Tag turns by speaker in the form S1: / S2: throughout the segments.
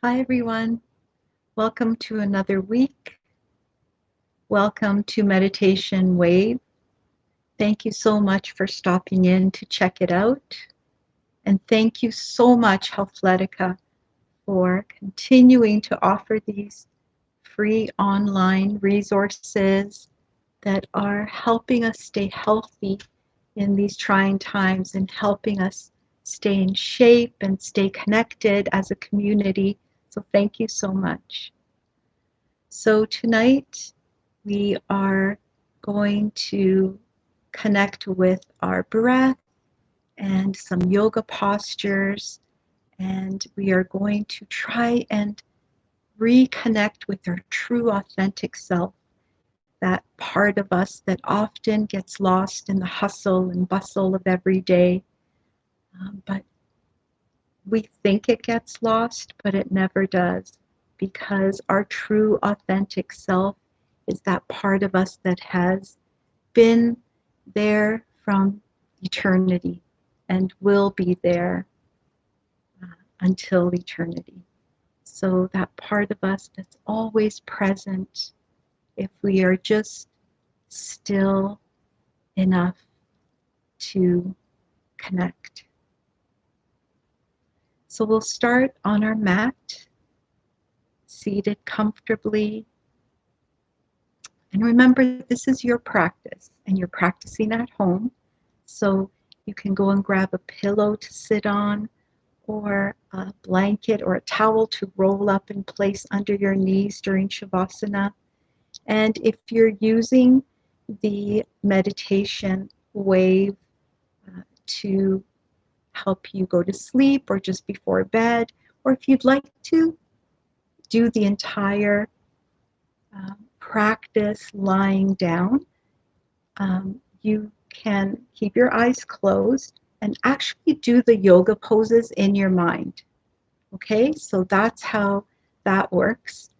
S1: Hi, everyone. Welcome to another week. Welcome to Meditation Wave. Thank you so much for stopping in to check it out. And thank you so much, Healthletica, for continuing to offer these free online resources that are helping us stay healthy in these trying times and helping us stay in shape and stay connected as a community. So thank you so much. So tonight we are going to connect with our breath and some yoga postures, and we are going to try and reconnect with our true authentic self, that part of us that often gets lost in the hustle and bustle of every day. But we think it gets lost, but it never does, because our true authentic self is that part of us that has been there from eternity and will be there until eternity. So that part of us that's always present, if we are just still enough to connect. So we'll start on our mat, seated comfortably. And remember, this is your practice, and you're practicing at home. So you can go and grab a pillow to sit on, or a blanket or a towel to roll up and place under your knees during Shavasana. And if you're using the meditation wave to help you go to sleep or just before bed, or if you'd like to do the entire practice lying down, you can keep your eyes closed and actually do the yoga poses in your mind. Okay, so that's how that works.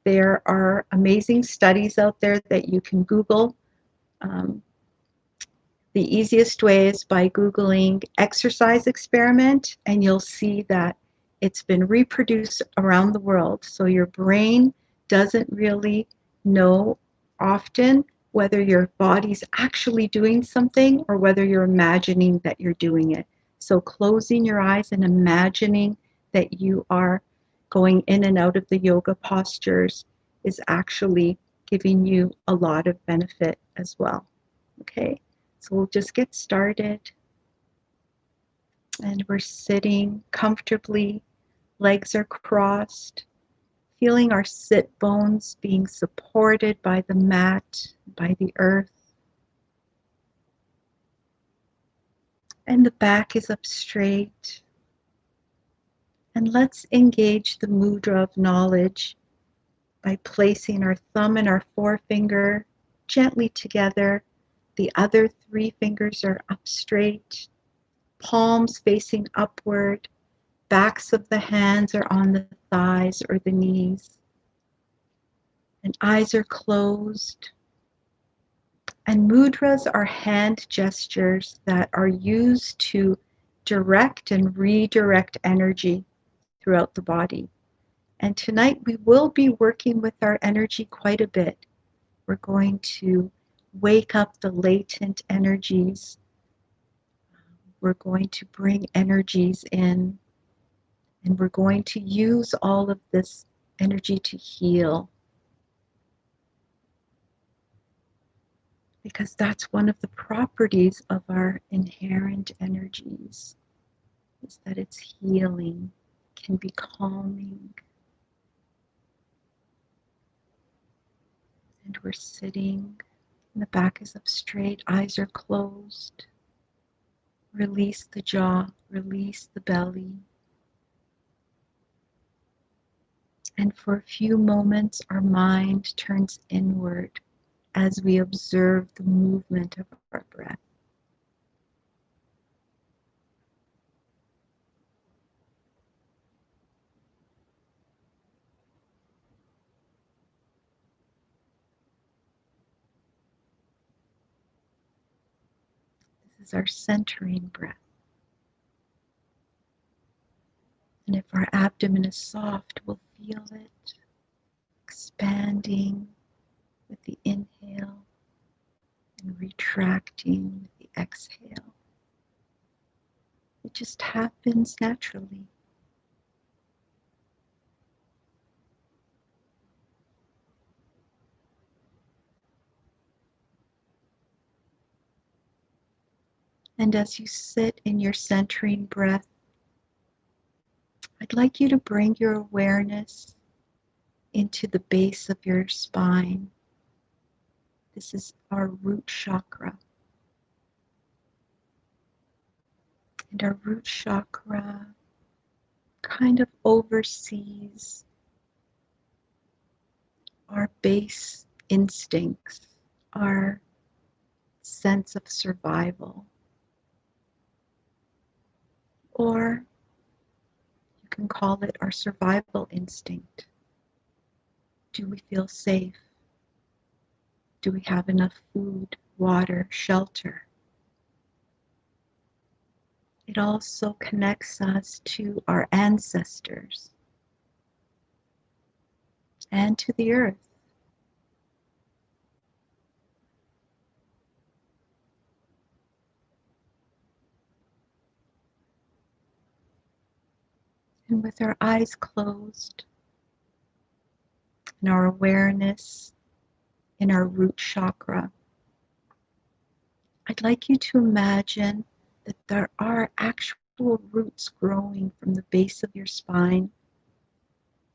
S1: There are amazing studies out there that you can Google. Um, the easiest way is by Googling exercise experiment, and you'll see that it's been reproduced around the world. So your brain doesn't really know often whether your body's actually doing something or whether you're imagining that you're doing it. So closing your eyes and imagining that you are going in and out of the yoga postures is actually giving you a lot of benefit as well. Okay, so we'll just get started. And we're sitting comfortably, legs are crossed, feeling our sit bones being supported by the mat, by the earth. And the back is up straight. And let's engage the mudra of knowledge by placing our thumb and our forefinger gently together. The other three fingers are up straight, palms facing upward, backs of the hands are on the thighs or the knees, and eyes are closed. And mudras are hand gestures that are used to direct and redirect energy throughout the body. And tonight we will be working with our energy quite a bit. We're going to wake up the latent energies. We're going to bring energies in, and we're going to use all of this energy to heal. Because that's one of the properties of our inherent energies, is that it's healing, can be calming. And we're sitting, and the back is up straight, eyes are closed. Release the jaw, release the belly. And for a few moments, our mind turns inward as we observe the movement of our breath. This is our centering breath. And if our abdomen is soft, we'll feel it expanding with the inhale and retracting with the exhale. It just happens naturally. And as you sit in your centering breath, I'd like you to bring your awareness into the base of your spine. This is our root chakra. And our root chakra kind of oversees our base instincts, our sense of survival. Or you can call it our survival instinct. Do we feel safe? Do we have enough food, water, shelter? It also connects us to our ancestors and to the earth. And with our eyes closed and our awareness in our root chakra, I'd like you to imagine that there are actual roots growing from the base of your spine,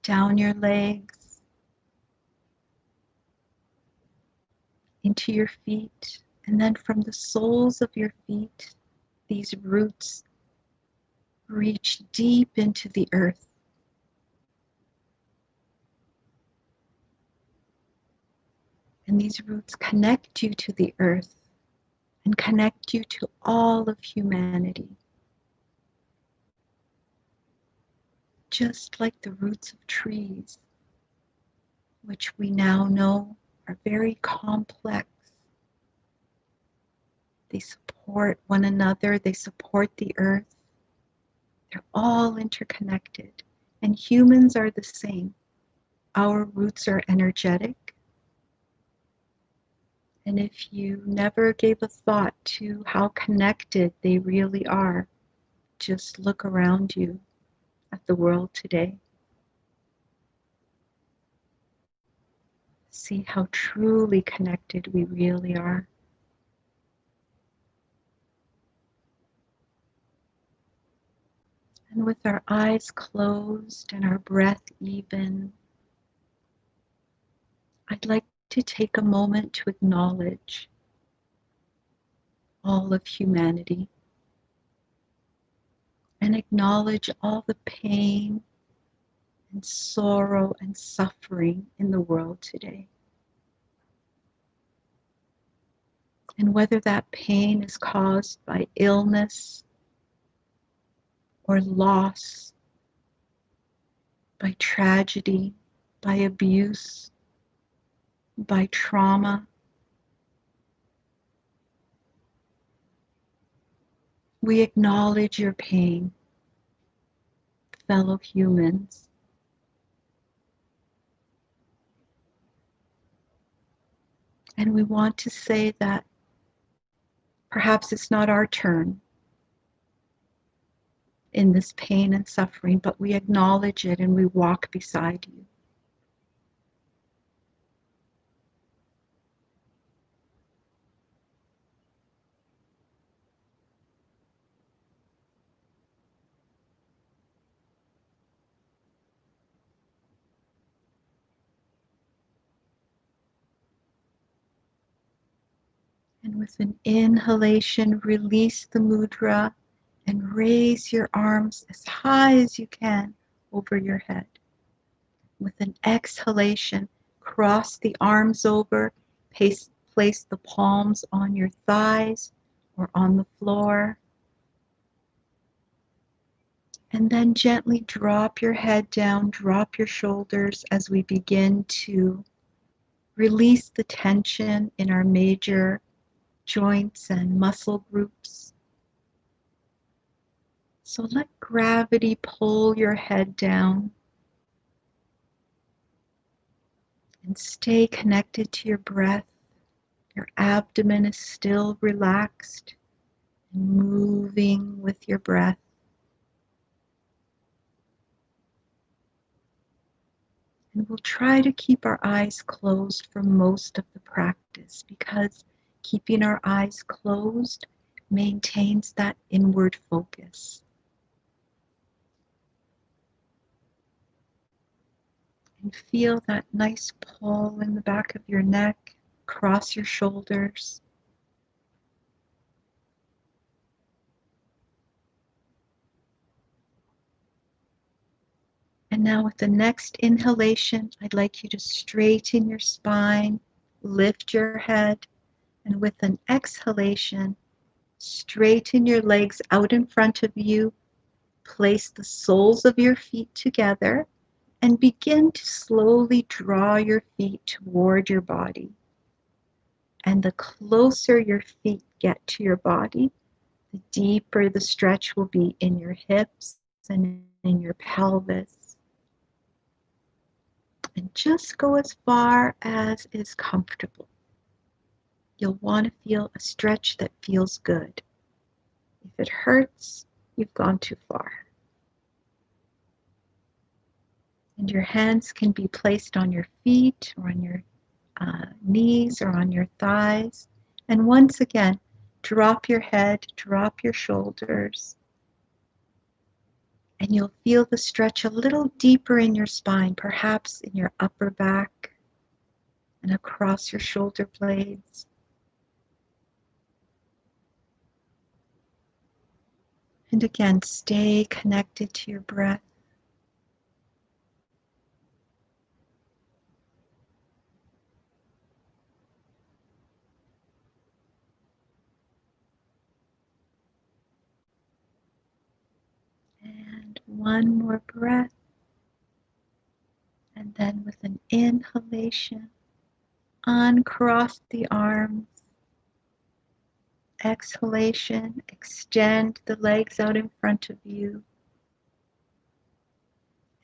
S1: down your legs, into your feet, and then from the soles of your feet, these roots reach deep into the earth. And these roots connect you to the earth and connect you to all of humanity. Just like the roots of trees, which we now know are very complex. They support one another, they support the earth. They're all interconnected. And humans are the same. Our roots are energetic. And if you never gave a thought to how connected they really are, just look around you at the world today. See how truly connected we really are. And with our eyes closed and our breath even, I'd like to take a moment to acknowledge all of humanity and acknowledge all the pain and sorrow and suffering in the world today. And whether that pain is caused by illness or loss, by tragedy, by abuse, by trauma, we acknowledge your pain, fellow humans. And we want to say that perhaps it's not our turn in this pain and suffering, but we acknowledge it and we walk beside you. And with an inhalation, release the mudra and raise your arms as high as you can over your head. With an exhalation, cross the arms over, place the palms on your thighs or on the floor. And then gently drop your head down, drop your shoulders as we begin to release the tension in our major joints and muscle groups. So let gravity pull your head down and stay connected to your breath. Your abdomen is still relaxed and moving with your breath. And we'll try to keep our eyes closed for most of the practice because keeping our eyes closed maintains that inward focus. And feel that nice pull in the back of your neck, across your shoulders. And now with the next inhalation, I'd like you to straighten your spine, lift your head, and with an exhalation, straighten your legs out in front of you, place the soles of your feet together, and begin to slowly draw your feet toward your body. And the closer your feet get to your body, the deeper the stretch will be in your hips and in your pelvis. And just go as far as is comfortable. You'll want to feel a stretch that feels good. If it hurts, you've gone too far. And your hands can be placed on your feet or on your knees or on your thighs. And once again, drop your head, drop your shoulders, and you'll feel the stretch a little deeper in your spine, perhaps in your upper back and across your shoulder blades. And again, stay connected to your breath. And one more breath. And then with an inhalation, uncross the arms. Exhalation, extend the legs out in front of you.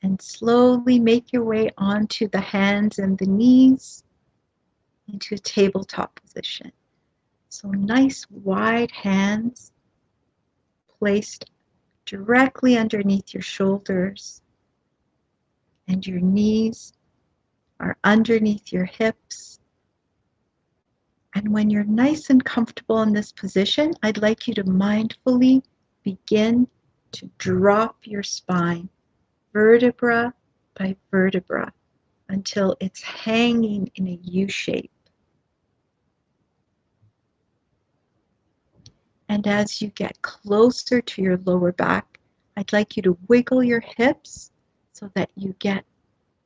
S1: And slowly make your way onto the hands and the knees into a tabletop position. So nice wide hands placed directly underneath your shoulders, and your knees are underneath your hips. And when you're nice and comfortable in this position, I'd like you to mindfully begin to drop your spine, vertebra by vertebra, until it's hanging in a U shape. And as you get closer to your lower back, I'd like you to wiggle your hips so that you get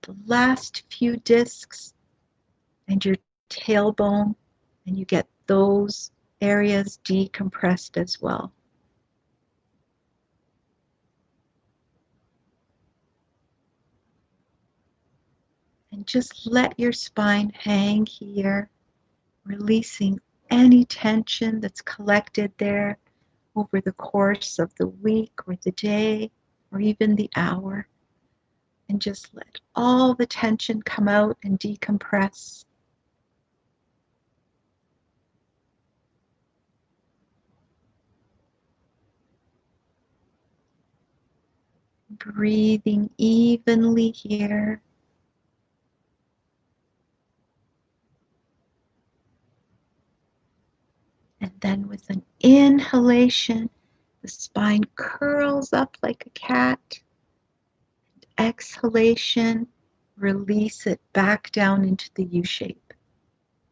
S1: the last few discs and your tailbone, and you get those areas decompressed as well. And just let your spine hang here, releasing any tension that's collected there over the course of the week or the day or even the hour. And just let all the tension come out and decompress. Breathing evenly here. And then with an inhalation, the spine curls up like a cat. Exhalation, release it back down into the U shape.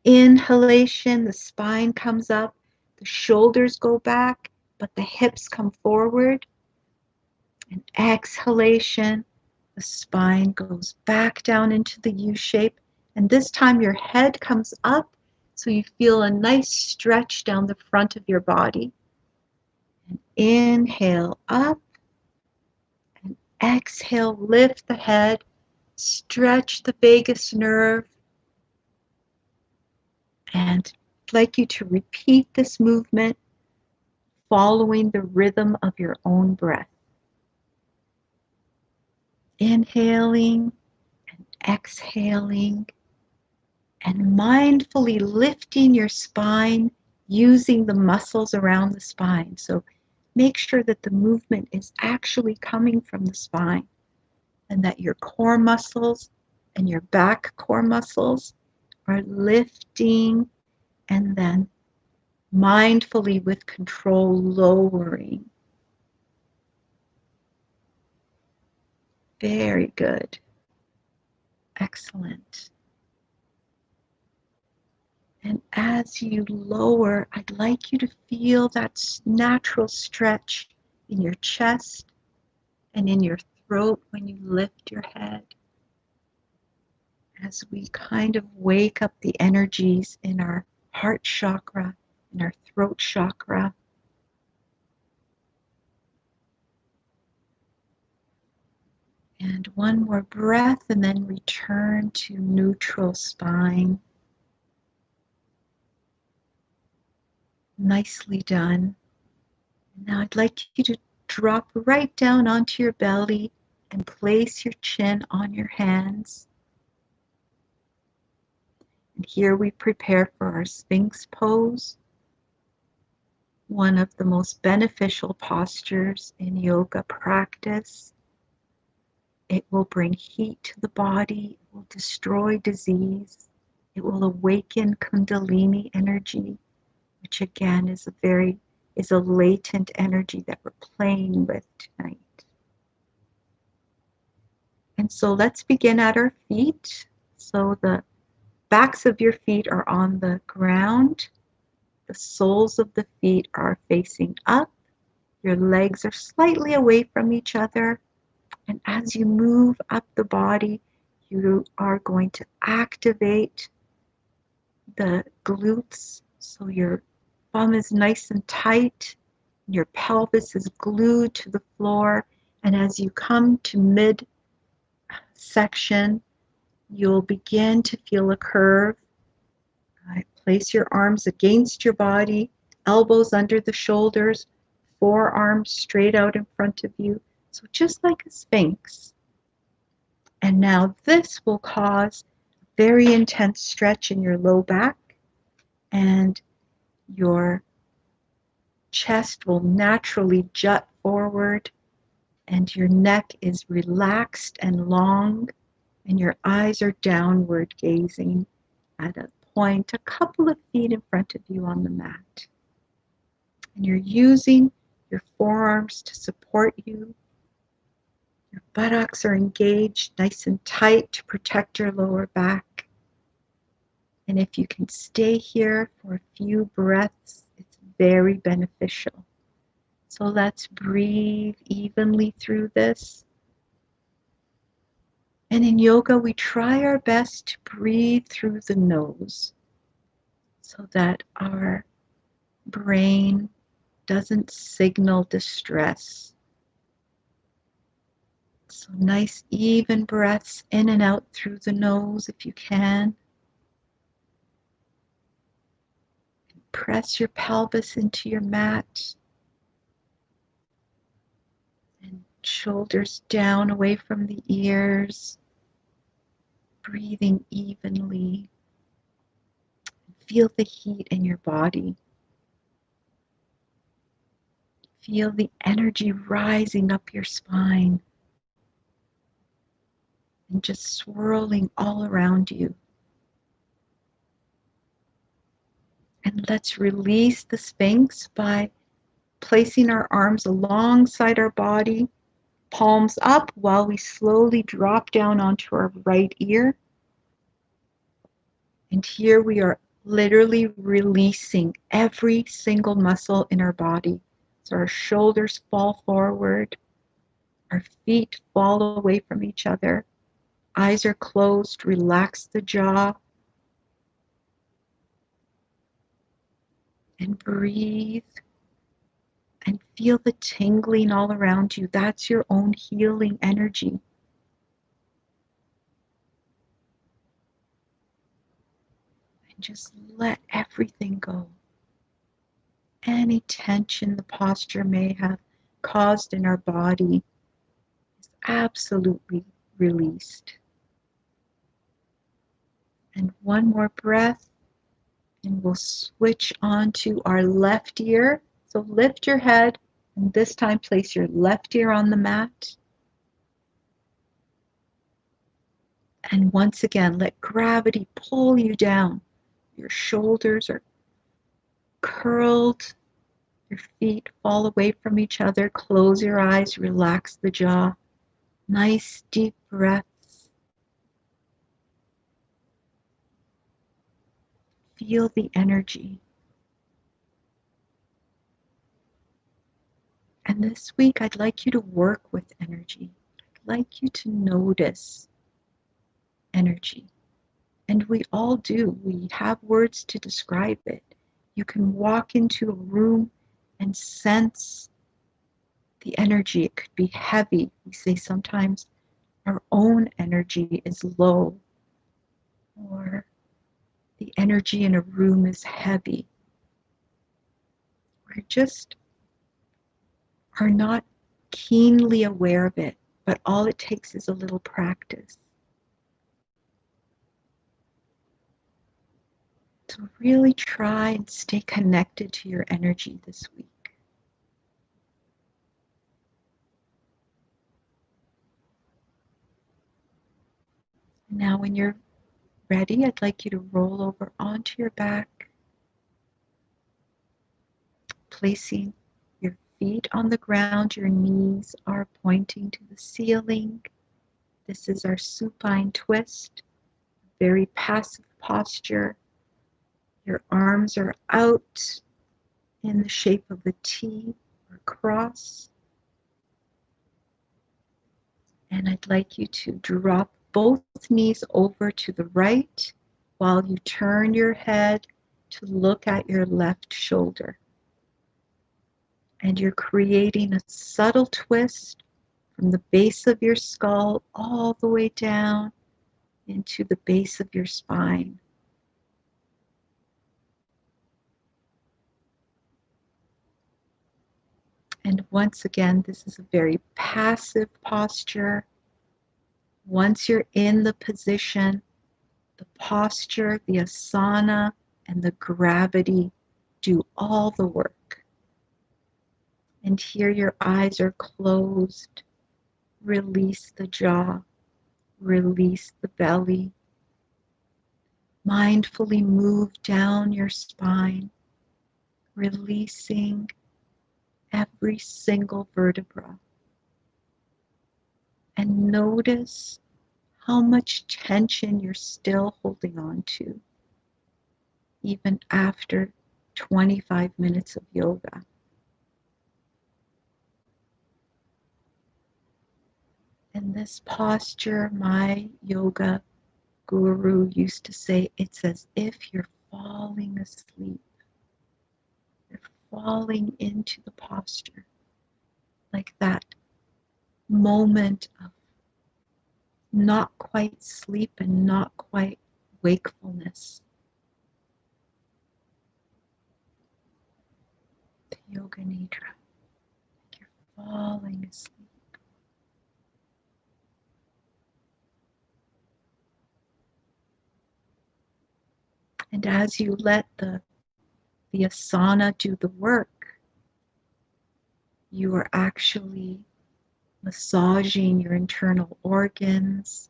S1: Inhalation, the spine comes up, the shoulders go back, but the hips come forward. And exhalation, the spine goes back down into the U shape. And this time your head comes up, so you feel a nice stretch down the front of your body. And inhale up, and exhale, lift the head, stretch the vagus nerve, and I'd like you to repeat this movement following the rhythm of your own breath. inhaling and exhaling, and mindfully lifting your spine using the muscles around the spine. So make sure that the movement is actually coming from the spine and that your core muscles and your back core muscles are lifting and then mindfully with control lowering. Very good. Excellent. And as you lower, I'd like you to feel that natural stretch in your chest and in your throat when you lift your head. As we kind of wake up the energies in our heart chakra, in our throat chakra. And one more breath and then return to neutral spine. Nicely done. Now I'd like you to drop right down onto your belly and place your chin on your hands. And here we prepare for our Sphinx pose, one of the most beneficial postures in yoga practice. It will bring heat to the body, it will destroy disease, it will awaken Kundalini energy, which again is a latent energy that we're playing with tonight. And so let's begin at our feet. So the backs of your feet are on the ground. The soles of the feet are facing up. Your legs are slightly away from each other. And as you move up the body, you are going to activate the glutes. So your bum is nice and tight. Your pelvis is glued to the floor. And as you come to midsection, you'll begin to feel a curve. Place your arms against your body, elbows under the shoulders, forearms straight out in front of you. So just like a sphinx. And now this will cause very intense stretch in your low back, and your chest will naturally jut forward, and your neck is relaxed and long, and your eyes are downward gazing at a point a couple of feet in front of you on the mat. And you're using your forearms to support you. Your buttocks are engaged nice and tight to protect your lower back. And if you can stay here for a few breaths, it's very beneficial. So let's breathe evenly through this. And in yoga, we try our best to breathe through the nose so that our brain doesn't signal distress. So nice even breaths in and out through the nose if you can. Press your pelvis into your mat and shoulders down away from the ears. Breathing evenly. Feel the heat in your body. Feel the energy rising up your spine and just swirling all around you. And let's release the Sphinx by placing our arms alongside our body, palms up while we slowly drop down onto our right ear. And here we are literally releasing every single muscle in our body. So our shoulders fall forward, our feet fall away from each other, eyes are closed, relax the jaw, and breathe. And feel the tingling all around you. That's your own healing energy. And just let everything go. Any tension the posture may have caused in our body is absolutely released. And one more breath, and we'll switch on to our left ear. So lift your head, and this time place your left ear on the mat. And once again, let gravity pull you down. Your shoulders are curled, your feet fall away from each other. Close your eyes, relax the jaw. Nice deep breaths. Feel the energy. And this week, I'd like you to work with energy. I'd like you to notice energy. And we all do. We have words to describe it. You can walk into a room and sense the energy. It could be heavy. We say sometimes our own energy is low, or the energy in a room is heavy. We just are not keenly aware of it, but all it takes is a little practice. So really try and stay connected to your energy this week. Now when you're ready, I'd like you to roll over onto your back, placing your feet on the ground. Your knees are pointing to the ceiling. This is our supine twist, very passive posture. Your arms are out in the shape of a T or cross. And I'd like you to drop both knees over to the right while you turn your head to look at your left shoulder. And you're creating a subtle twist from the base of your skull all the way down into the base of your spine. And once again, this is a very passive posture. Once you're in the position, the posture, the asana, and the gravity do all the work. And here your eyes are closed. Release the jaw, release the belly. Mindfully move down your spine, releasing every single vertebra. And notice how much tension you're still holding on to, even after 25 minutes of yoga. In this posture, my yoga guru used to say, it's as if you're falling asleep. You're falling into the posture, like that moment of not quite sleep and not quite wakefulness. The Yoga Nidra, like you're falling asleep. And as you let the asana do the work, you are actually massaging your internal organs,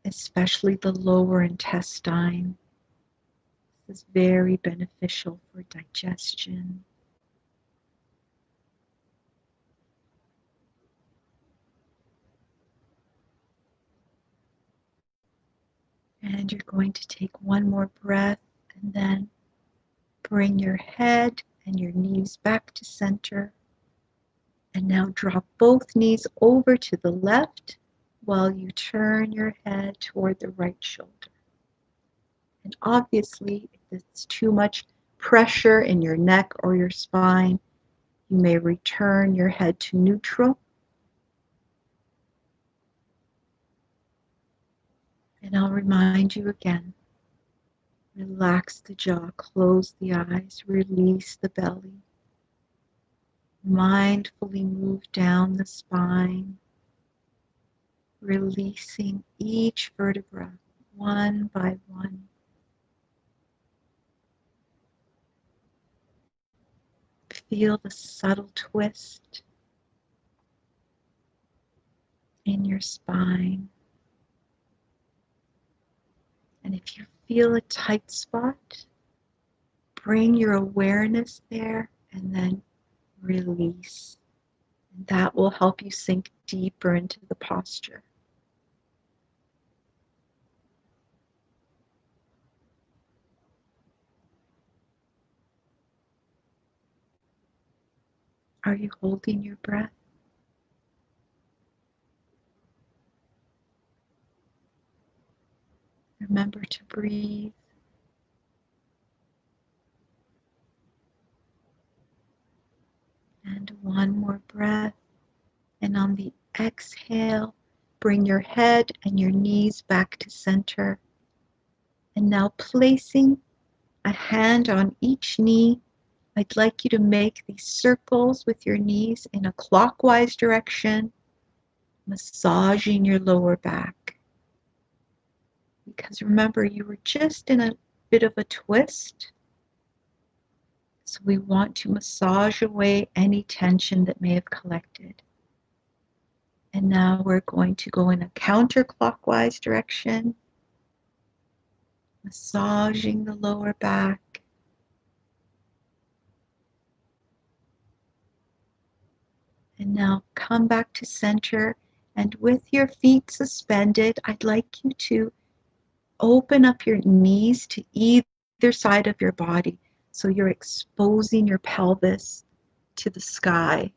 S1: especially the lower intestine. This is very beneficial for digestion. And you're going to take one more breath and then bring your head and your knees back to center. And now drop both knees over to the left while you turn your head toward the right shoulder. And obviously, if it's too much pressure in your neck or your spine, you may return your head to neutral. And I'll remind you again, relax the jaw, close the eyes, release the belly. Mindfully move down the spine, releasing each vertebra one by one. Feel the subtle twist in your spine. And if you feel a tight spot, bring your awareness there and then release. And that will help you sink deeper into the posture. Are you holding your breath? Remember to breathe. And one more breath. And on the exhale, bring your head and your knees back to center. And now placing a hand on each knee, I'd like you to make these circles with your knees in a clockwise direction, massaging your lower back. Because remember, you were just in a bit of a twist. So we want to massage away any tension that may have collected. And now we're going to go in a counterclockwise direction, massaging the lower back. And now come back to center. And with your feet suspended, I'd like you to open up your knees to either side of your body. So you're exposing your pelvis to the sky.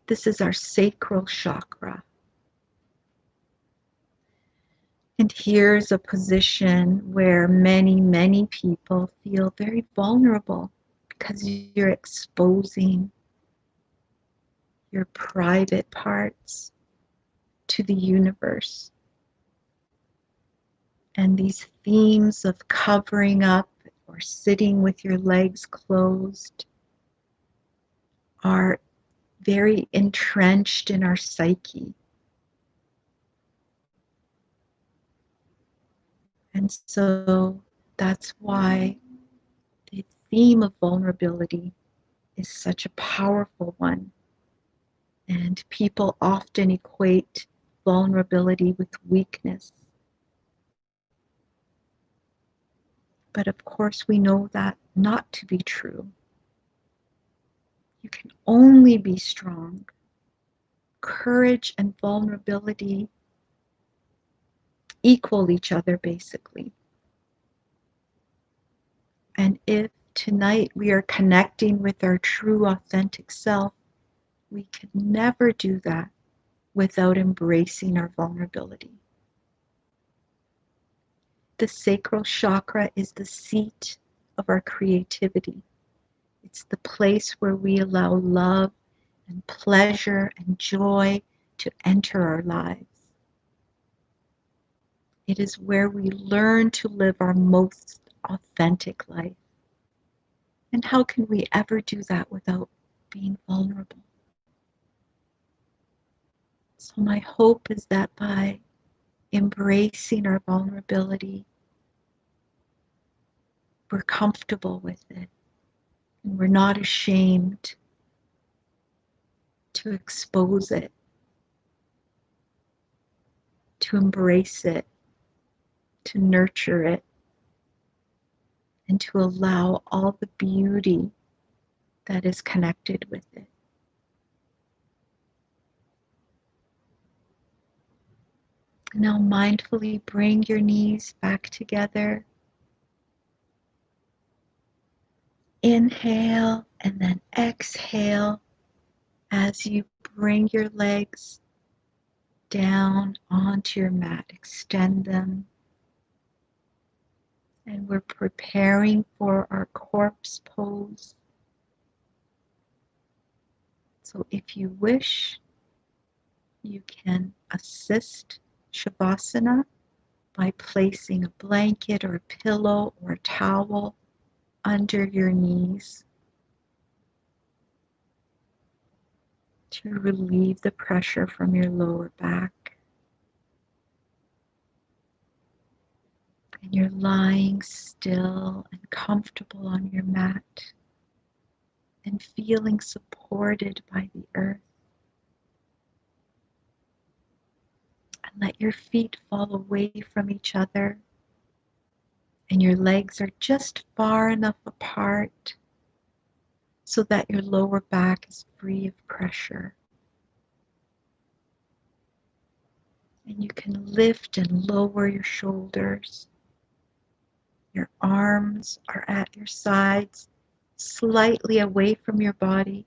S1: This is our sacral chakra. And here's a position where many people feel very vulnerable because you're exposing your private parts to the universe. And these themes of covering up or sitting with your legs closed are very entrenched in our psyche. And so that's why the theme of vulnerability is such a powerful one. And people often equate vulnerability with weakness. But of course, we know that not to be true. You can only be strong. Courage and vulnerability equal each other, basically. And if tonight we are connecting with our true, authentic self, we could never do that without embracing our vulnerability. The sacral chakra is the seat of our creativity. It's the place where we allow love and pleasure and joy to enter our lives. It is where we learn to live our most authentic life. And how can we ever do that without being vulnerable? So my hope is that by embracing our vulnerability, we're comfortable with it and we're not ashamed to expose it, to embrace it, to nurture it, and to allow all the beauty that is connected with it. Now mindfully bring your knees back together. Inhale and then exhale as you bring your legs down onto your mat. Extend them. And we're preparing for our corpse pose. So if you wish, you can assist Shavasana by placing a blanket or a pillow or a towel under your knees. to relieve the pressure from your lower back. And you're lying still and comfortable on your mat and feeling supported by the earth. And let your feet fall away from each other, and your legs are just far enough apart so that your lower back is free of pressure. And you can lift and lower your shoulders. Your arms are at your sides, slightly away from your body,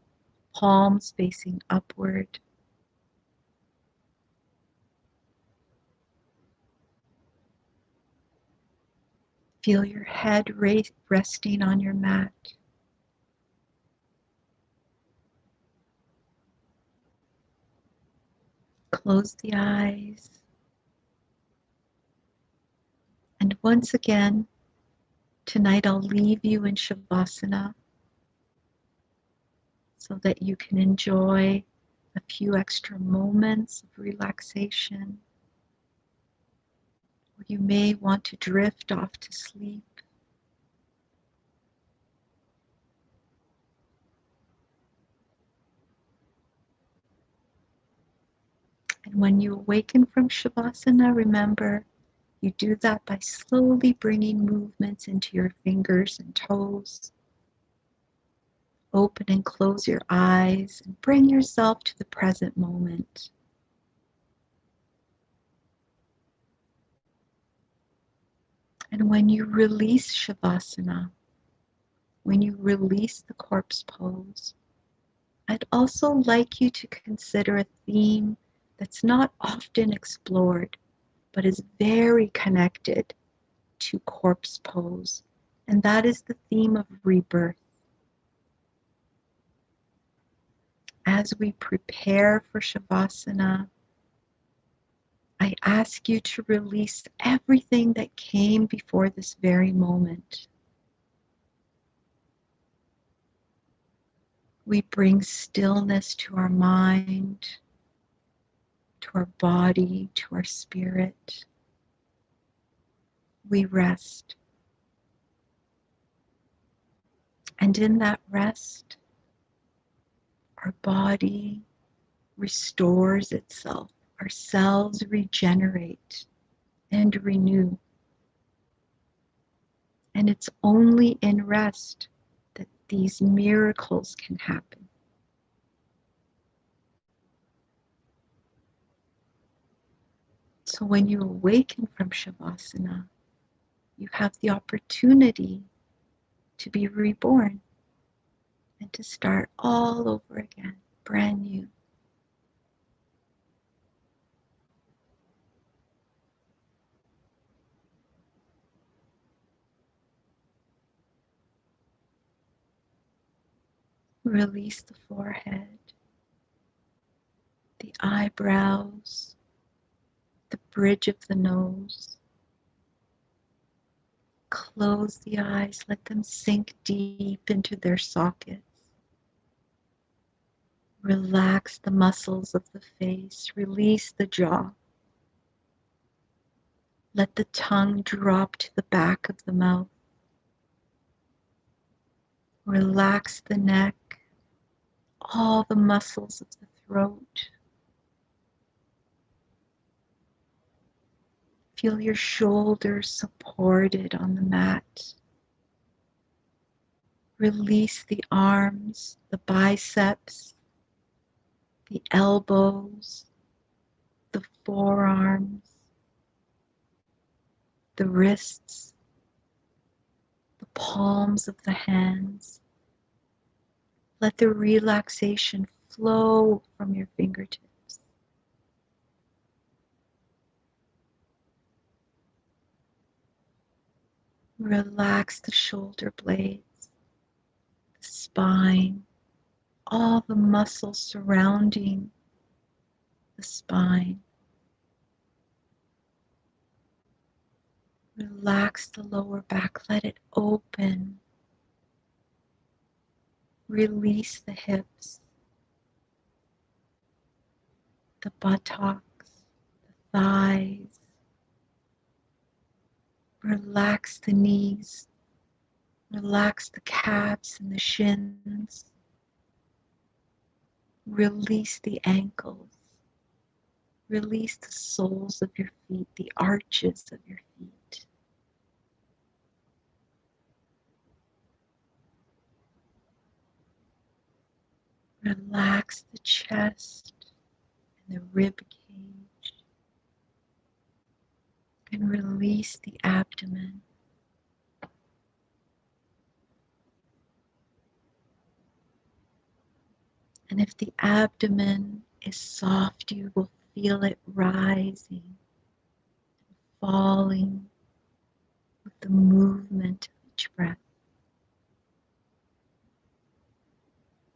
S1: palms facing upward. Feel your head resting on your mat. Close the eyes. And once again, tonight I'll leave you in Shavasana so that you can enjoy a few extra moments of relaxation. Or you may want to drift off to sleep. And when you awaken from Shavasana, remember you do that by slowly bringing movements into your fingers and toes. Open and close your eyes and bring yourself to the present moment. And when you release Shavasana, when you release the corpse pose, I'd also like you to consider a theme that's not often explored, but is very connected to corpse pose, and that is the theme of rebirth. As we prepare for Shavasana, I ask you to release everything that came before this very moment. We bring stillness to our mind, to our body, to our spirit. We rest. And in that rest, our body restores itself. Our cells regenerate and renew. And it's only in rest that these miracles can happen. So when you awaken from Shavasana, you have the opportunity to be reborn and to start all over again, brand new. Release the forehead, the eyebrows, the bridge of the nose. Close the eyes, let them sink deep into their sockets. Relax the muscles of the face, release the jaw. Let the tongue drop to the back of the mouth. Relax the neck, all the muscles of the throat. Feel your shoulders supported on the mat. Release the arms, the biceps, the elbows, the forearms, the wrists, the palms of the hands. Let the relaxation flow from your fingertips. Relax the shoulder blades, the spine, all the muscles surrounding the spine. Relax the lower back, let it open. Release the hips. the buttocks, the thighs. Relax the knees, relax the calves and the shins. Release the ankles. Release the soles of your feet, the arches of your feet. Relax the chest and the rib cage. And release the abdomen. And if the abdomen is soft, you will feel it rising, falling with the movement of each breath.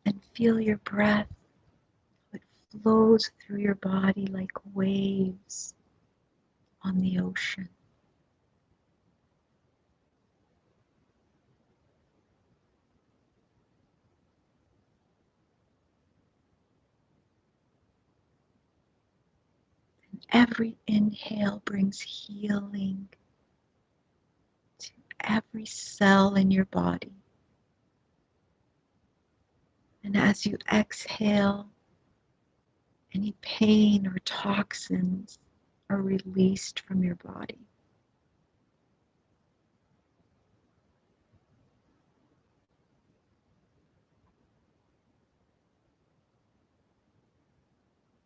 S1: And feel your breath. It flows through your body like waves on the ocean. And every inhale brings healing to every cell in your body. And as you exhale, any pain or toxins are released from your body.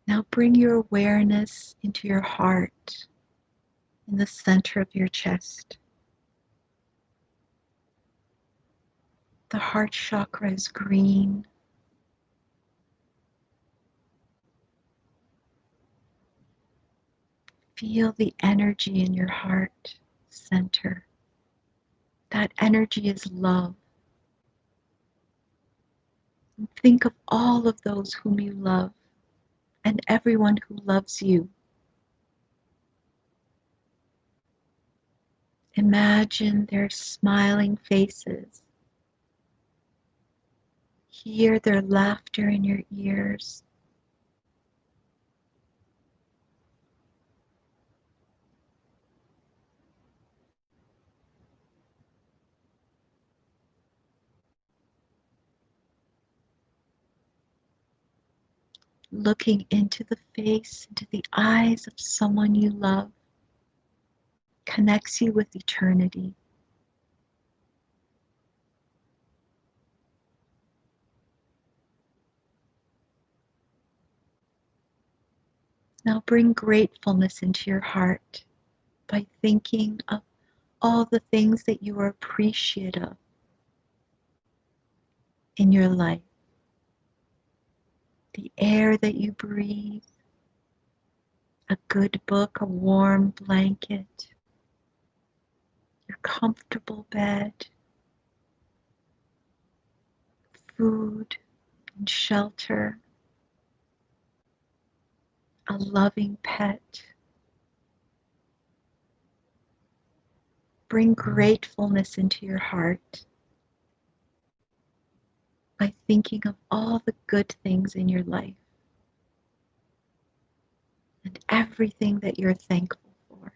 S1: Now bring your awareness into your heart in the center of your chest. The heart chakra is green. Feel the energy in your heart center. That energy is love. And think of all of those whom you love and everyone who loves you. Imagine their smiling faces. Hear their laughter in your ears. Looking into the face, into the eyes of someone you love, connects you with eternity. Now bring gratefulness into your heart by thinking of all the things that you are appreciative of in your life. The air that you breathe, a good book, a warm blanket, your comfortable bed, food and shelter, a loving pet. Bring gratefulness into your heart by thinking of all the good things in your life and everything that you're thankful for.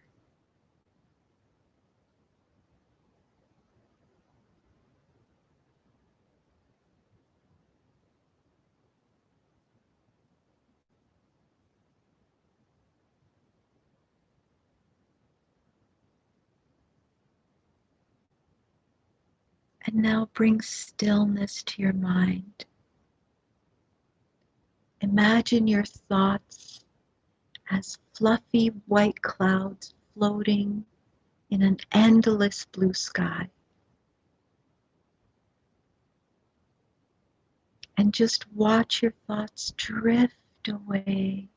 S1: And now bring stillness to your mind. Imagine your thoughts as fluffy white clouds floating in an endless blue sky. And just watch your thoughts drift away.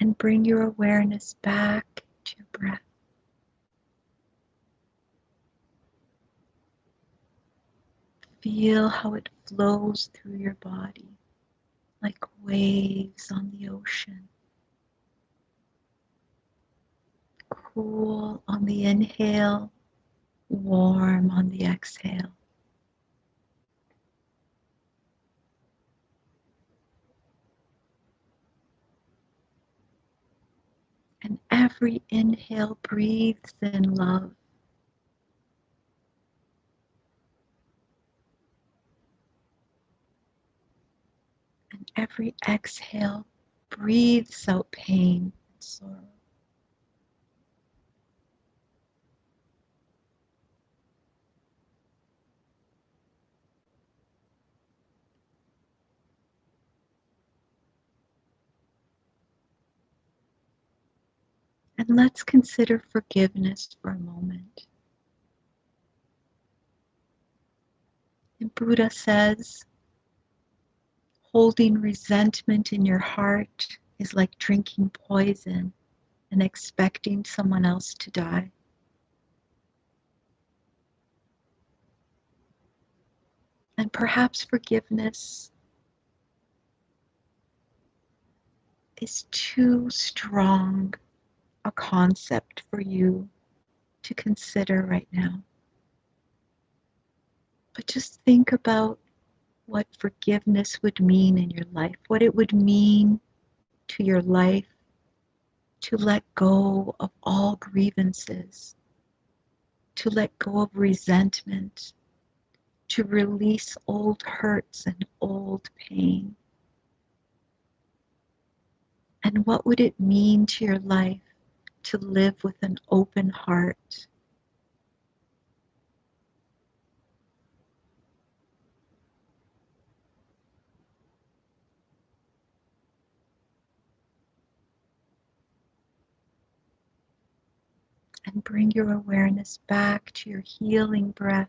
S1: And bring your awareness back to your breath. Feel how it flows through your body like waves on the ocean. Cool on the inhale, warm on the exhale. And every inhale breathes in love. And every exhale breathes out pain and sorrow. And let's consider forgiveness for a moment. And Buddha says, holding resentment in your heart is like drinking poison and expecting someone else to die. And perhaps forgiveness is too strong a concept for you to consider right now. But just think about what forgiveness would mean in your life, what it would mean to your life to let go of all grievances, to let go of resentment, to release old hurts and old pain. And what would it mean to your life to live with an open heart? And bring your awareness back to your healing breath.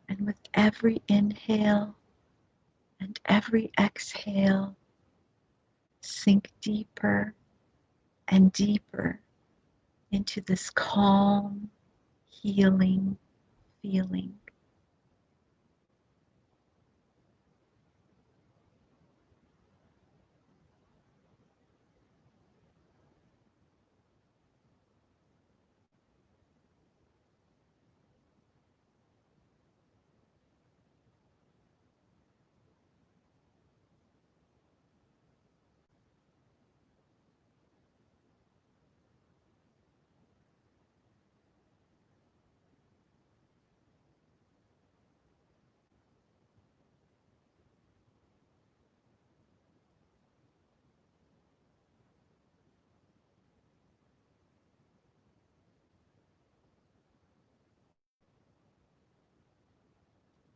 S1: And with every inhale and every exhale, sink deeper and deeper into this calm, healing feeling.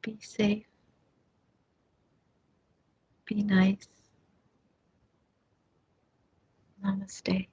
S1: Be safe, be nice. Namaste.